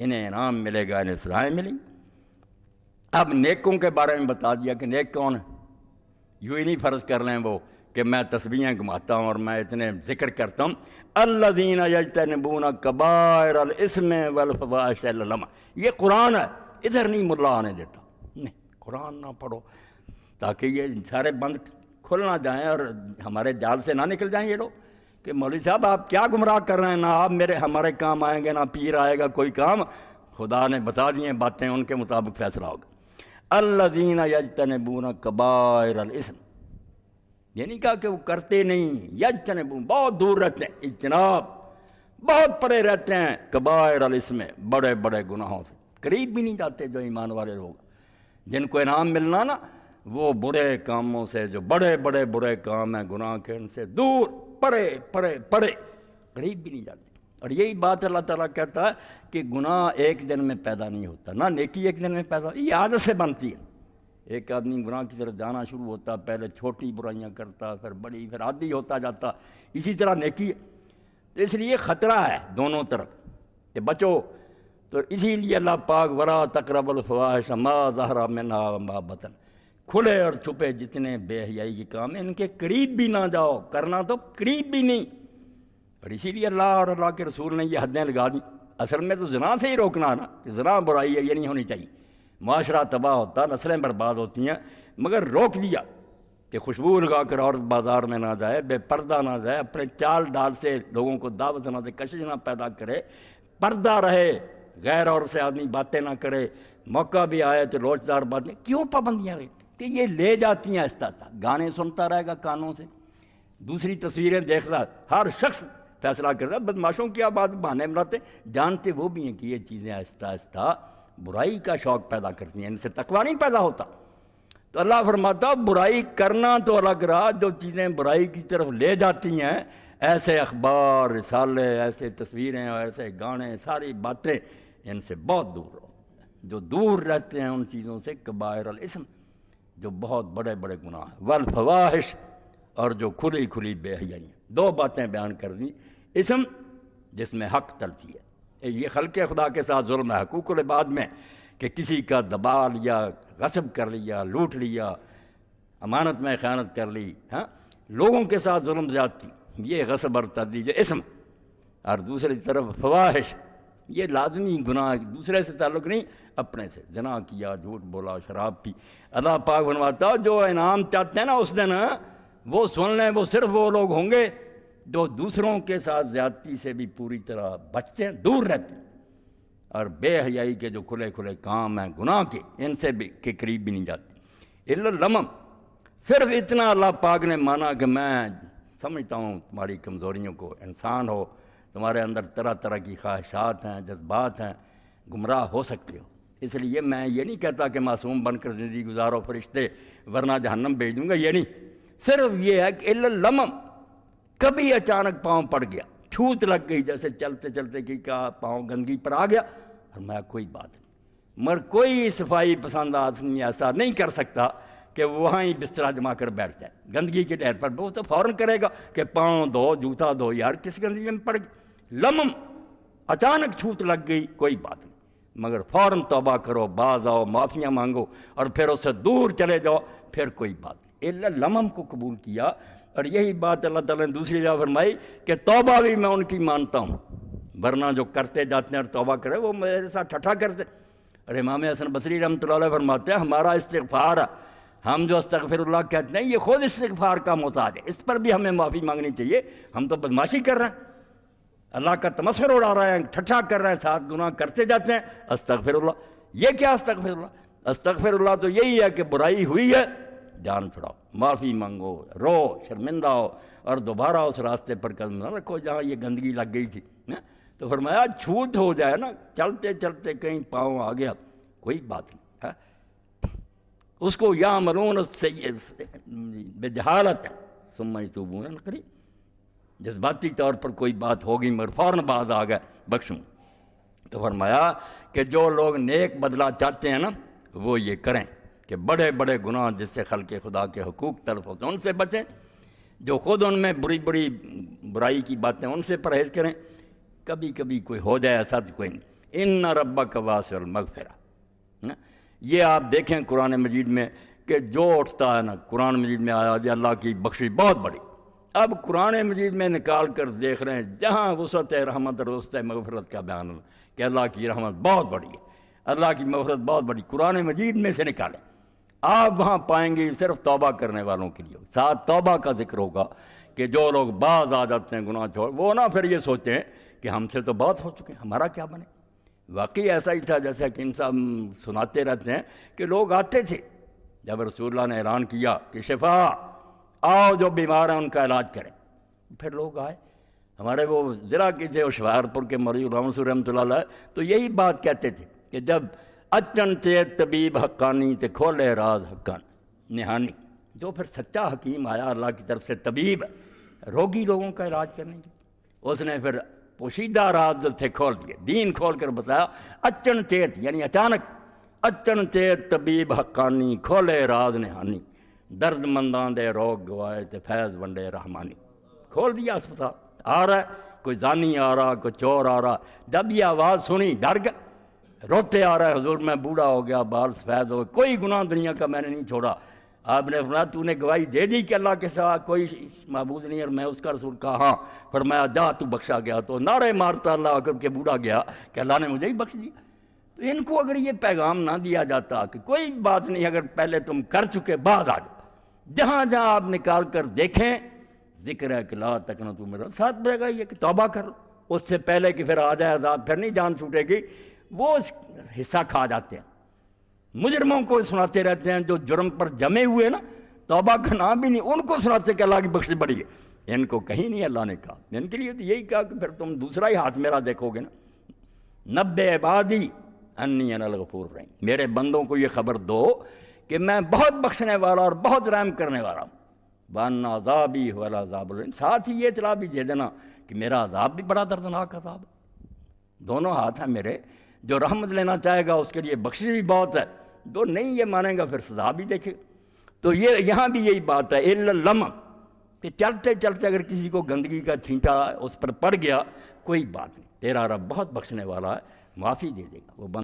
انہیں انعام ملے گا، انہیں سزائیں ملیں گی۔ اب نیکوں کے بارے میں بتا دیا کہ نیک کون ہے۔ یوں ہی نہیں فرض کر لیں وہ کہ میں تسبیحیں گھماتا ہوں اور میں اتنے ذکر کرتا ہوں، الذین یجتنبون کبائر الاثم والفواحش الا اللمم، یہ قرآن ہے، ادھر نہیں ملا آنے دیتا، نہیں قرآن نہ پڑھو تاکہ یہ سارے بند کھل نہ جائیں اور ہمارے جال سے نہ نکل جائیں یہ لوگ کہ مولوی صاحب آپ کیا گمراہ کر رہے ہیں، نہ آپ ہمارے کام آئیں گے، نہ پیر آئے گا کوئی کام، خدا نے بتا دیے باتیں، ان کے مطابق فیصلہ ہوگا۔ الذین یجتنبون کبائر الاثم، یہ نہیں کہا کہ وہ کرتے نہیں، یجتنبون بہت دور رہتے ہیں، اجتناب بہت پرے رہتے ہیں، کبائر الاثم بڑے بڑے گناہوں سے قریب بھی نہیں جاتے۔ جو ایمان والے لوگ جن کو انعام ملنا نا، وہ برے کاموں سے، جو بڑے بڑے برے کام ہیں گناہ کے، ان سے دور، پرے پرے پرے، قریب بھی نہیں جاتے۔ اور یہی بات اللہ تعالیٰ کہتا ہے کہ گناہ ایک دن میں پیدا نہیں ہوتا، نہ نیکی ایک دن میں پیدا ہوتی، یہ عادت سے بنتی ہے۔ ایک آدمی گناہ کی طرف جانا شروع ہوتا، پہلے چھوٹی برائیاں کرتا، پھر بڑی، پھر عادی ہوتا جاتا، اسی طرح نیکی ہے۔ تو اس لیے خطرہ ہے دونوں طرف کہ بچو۔ تو اسی لیے اللہ پاک وَلَا تَقْرَبُوا الْفَوَاحِشَ مَا ظَهَرَ مِنْهَا وَمَا بَطَنَ، کھلے اور چھپے جتنے بے حیائی کے کام ہیں ان کے قریب بھی نہ جاؤ، کرنا تو قریب بھی نہیں۔ اور اسی لیے اللہ اور اللہ کے رسول نے یہ حدیں لگا دی۔ اصل میں تو زنا سے ہی روکنا نا، کہ زنا برائی ہے، یہ نہیں ہونی چاہیے، معاشرہ تباہ ہوتا، نسلیں برباد ہوتی ہیں، مگر روک دیا کہ خوشبو لگا کر عورت بازار میں نہ جائے، بے پردہ نہ جائے، اپنے چال ڈال سے لوگوں کو دعوت نہ دے، کشش نہ پیدا کرے، پردہ رہے، غیر عورت سے آدمی باتیں نہ کرے، موقع بھی آئے تو لوچدار باتیں، کیوں پابندیاں رہی کہ یہ لے جاتی ہیں آہستہ آہستہ۔ گانے سنتا رہے گا کانوں سے، دوسری تصویریں دیکھ رہا، ہر شخص فیصلہ کر رہا، بدماشوں کی آپ بات بہانے ملاتے، جانتے وہ بھی ہیں کہ یہ چیزیں آہستہ آہستہ برائی کا شوق پیدا کرتی ہیں، ان سے تقویٰ نہیں پیدا ہوتا۔ تو اللہ فرماتا برائی کرنا تو الگ رہا، جو چیزیں برائی کی طرف لے جاتی ہیں، ایسے اخبار، رسالے، ایسے تصویریں اور ایسے گانے، ساری باتیں، ان سے بہت دور رہو۔ جو دور رہتے ہیں ان چیزوں سے، کبائر الاثم، جو بہت بڑے بڑے گناہ ہیں، والفواحش، اور جو کھلی کھلی بے حیائی ہیں۔ دو باتیں بیان کر دیں، اسم جس میں حق تلفی ہے، یہ خلق خدا کے ساتھ ظلم ہے، حقوق العباد میں کہ کسی کا دبا لیا، غصب کر لیا، لوٹ لیا، امانت میں خیانت کر لی، ہاں، لوگوں کے ساتھ ظلم زیادتی، یہ غصب اور تبدیج اسم۔ اور دوسری طرف فواحش، یہ لازمی گناہ، دوسرے سے تعلق نہیں، اپنے سے، زنا کیا، جھوٹ بولا، شراب پی۔ اللہ پاک فرماتا جو انعام چاہتے ہیں نا اس دن، وہ سن لیں، وہ صرف وہ لوگ ہوں گے جو دوسروں کے ساتھ زیادتی سے بھی پوری طرح بچتے ہیں، دور رہتے ہیں، اور بے حیائی کے جو کھلے کھلے کام ہیں گناہ کے، ان سے بھی کے قریب بھی نہیں جاتے۔ الا اللمم، صرف اتنا اللہ پاک نے مانا کہ میں سمجھتا ہوں تمہاری کمزوریوں کو، انسان ہو، تمہارے اندر طرح طرح کی خواہشات ہیں، جذبات ہیں، گمراہ ہو سکتے ہو، اس لیے میں یہ نہیں کہتا کہ معصوم بن کر زندگی گزارو فرشتے ورنہ جہنم بھیج دوں گا، یہ نہیں، صرف یہ ہے کہ الا اللمم، کبھی اچانک پاؤں پڑ گیا، چھوت لگ گئی، جیسے چلتے چلتے کی کا پاؤں گندگی پر آ گیا، اور میں کوئی بات نہیں، مگر کوئی صفائی پسند آدمی ایسا نہیں کر سکتا کہ وہاں ہی بستر جما کر بیٹھ جائے گندگی کے ڈھیر پر، وہ تو فوراً کرے گا کہ پاؤں دھو، جوتا دھو، یار کس گندگی میں پڑ گئی۔ لمم، اچانک چھوت لگ گئی، کوئی بات نہیں، مگر فوراً توبہ کرو، باز آؤ، معافیاں مانگو، اور پھر اس سے دور چلے جاؤ، پھر کوئی بات نہیں۔ الا لمم کو قبول کیا، اور یہی بات اللہ تعالیٰ نے دوسری جگہ فرمائی کہ توبہ بھی میں ان کی مانتا ہوں، ورنہ جو کرتے جاتے ہیں اور توبہ کرے وہ میرے ساتھ ٹھٹھا کرتے۔ اور امام حسن بصری رحمۃ اللہ علیہ فرماتے ہیں ہمارا استغفار، ہم جو استغفر اللہ کہتے ہیں، یہ خود استغفار کا محتاج ہے، اس پر بھی ہمیں معافی مانگنی چاہیے۔ ہم تو بدماشی کر رہے ہیں، اللہ کا تمسخر اڑا رہے ہیں، ٹھٹھا کر رہے ہیں، ساتھ گناہ کرتے جاتے ہیں، استغفر اللہ۔ یہ کیا استغفر اللہ؟ استغفر اللہ تو یہی ہے کہ برائی ہوئی ہے، جان چھڑاؤ، معافی مانگو، رو، شرمندہ ہو، اور دوبارہ اس راستے پر قدم نہ رکھو جہاں یہ گندگی لگ گئی تھی۔ تو فرمایا چھوٹ ہو جائے نا، چلتے چلتے کہیں پاؤں آ گیا، کوئی بات نہیں، اس کو یعملون بجہالت ثم یتوبون من قریب، جذباتی طور پر کوئی بات ہوگی مگر فوراً بعد آ گئے، بخشوں۔ تو فرمایا کہ جو لوگ نیک بدلہ چاہتے ہیں نا، وہ یہ کریں کہ بڑے بڑے گناہ جس سے خلق خدا کے حقوق تلف ہوتے ہیں ان سے بچیں، جو خود ان میں بری بری برائی کی باتیں ان سے پرہیز کریں، کبھی کبھی کوئی ہو جائے ایسا تو کوئی نہیں۔ ان ربک واسع المغفرہ۔ یہ آپ دیکھیں قرآن مجید میں کہ جو اٹھتا ہے نا، قرآن مجید میں آیا کہ اللہ کی بخشش بہت بڑی۔ اب قرآن مجید میں نکال کر دیکھ رہے ہیں جہاں وسعت رحمت اور وسعت مغفرت کا بیان ہے کہ اللہ کی رحمت بہت بڑی ہے، اللہ کی مغفرت بہت بڑی، قرآن مجید میں سے نکالیں، آپ وہاں پائیں گے صرف توبہ کرنے والوں کے لیے ساتھ توبہ کا ذکر ہوگا کہ جو لوگ باز آ جاتے ہیں گناہ چھوڑ، وہ نہ پھر یہ سوچیں کہ ہم سے تو بہت ہو چکے ہیں، ہمارا کیا بنے۔ واقعی ایسا ہی تھا جیسا کہ انسان سناتے رہتے ہیں کہ لوگ آتے تھے جب رسول اللہ نے اعلان کیا کہ شفا آؤ جو بیمار ہیں ان کا علاج کریں، پھر لوگ آئے۔ ہمارے وہ ضلع کے تھے ہوشیار پور کے مولوی غلام منصور رحمۃ اللہ علیہ، تو یہی بات کہتے تھے کہ جب اچن تے طبیب حقانی تے کھولے راز حقان نہانی، جو پھر سچا حکیم آیا اللہ کی طرف سے طبیب روگی لوگوں کا علاج کرنے کی، اس نے پھر پوشیدہ راز تھے کھول دیے، دین کھول کر بتایا اچن چیت یعنی اچانک، اچن چیت طبیب حقانی کھولے راز نہانی، درد مندان دے روگ گوائے تے فیض ونڈے رحمانی۔ کھول دیا اسپتال، آ رہا ہے کوئی زانی آ رہا، کوئی چور آ رہا، جب یہ آواز سنی ڈر گئے، روتے آ رہا ہے حضور میں بوڑھا ہو گیا، بال سفید ہو گیا، کوئی گناہ دنیا کا میں نے نہیں چھوڑا۔ آپ نے فرمایا تو نے گواہی دے دی کہ اللہ کے سوا کوئی معبود نہیں اور میں اس کا رسول، کہا ہاں، فرمایا جا تو بخشا گیا۔ تو نعرے مارتا اللہ اکبر کے بوڑھا گیا کہ اللہ نے مجھے ہی بخش دیا۔ تو ان کو اگر یہ پیغام نہ دیا جاتا کہ کوئی بات نہیں، اگر پہلے تم کر چکے بعد آ جاؤ، جہاں جہاں آپ نکال کر دیکھیں ذکر ہے کہ لا تقنطوا من رحمت، ساتھ بڑھے گا یہ کہ توبہ کر لو، اس سے پہلے کہ پھر آ جائے عذاب، پھر نہیں جان چھوٹے گی۔ وہ حصہ کھا جاتے ہیں، مجرموں کو سناتے رہتے ہیں جو جرم پر جمے ہوئے نا، توبہ کا نام بھی نہیں، ان کو سناتے کہ اللہ کی بخشش بڑی ہے۔ ان کو کہیں نہیں اللہ نے کہا، ان کے لیے تو یہی کہا کہ پھر تم دوسرا ہی ہاتھ میرا دیکھو گے نا، نبئ عبادی انی انا الغفور الرحیم، میرے بندوں کو یہ خبر دو کہ میں بہت بخشنے والا اور بہت رحم کرنے والا ہوں، وان عذابی هو العذاب الرحیم، ساتھ ہی یہ اطلاع بھی دے دینا کہ میرا عذاب بھی بڑا دردناک عذاب ہے۔ دونوں ہاتھ ہیں میرے، جو رحمت لینا چاہے گا اس کے لیے بخشش بھی بہت ہے، جو نہیں یہ مانے گا پھر سزا بھی دیکھے۔ تو یہ یہاں بھی یہی بات ہے الا اللمم، کہ چلتے چلتے اگر کسی کو گندگی کا چھینٹا اس پر پڑ گیا کوئی بات نہیں، تیرا رب بہت بخشنے والا ہے، معافی دے دے گا وہ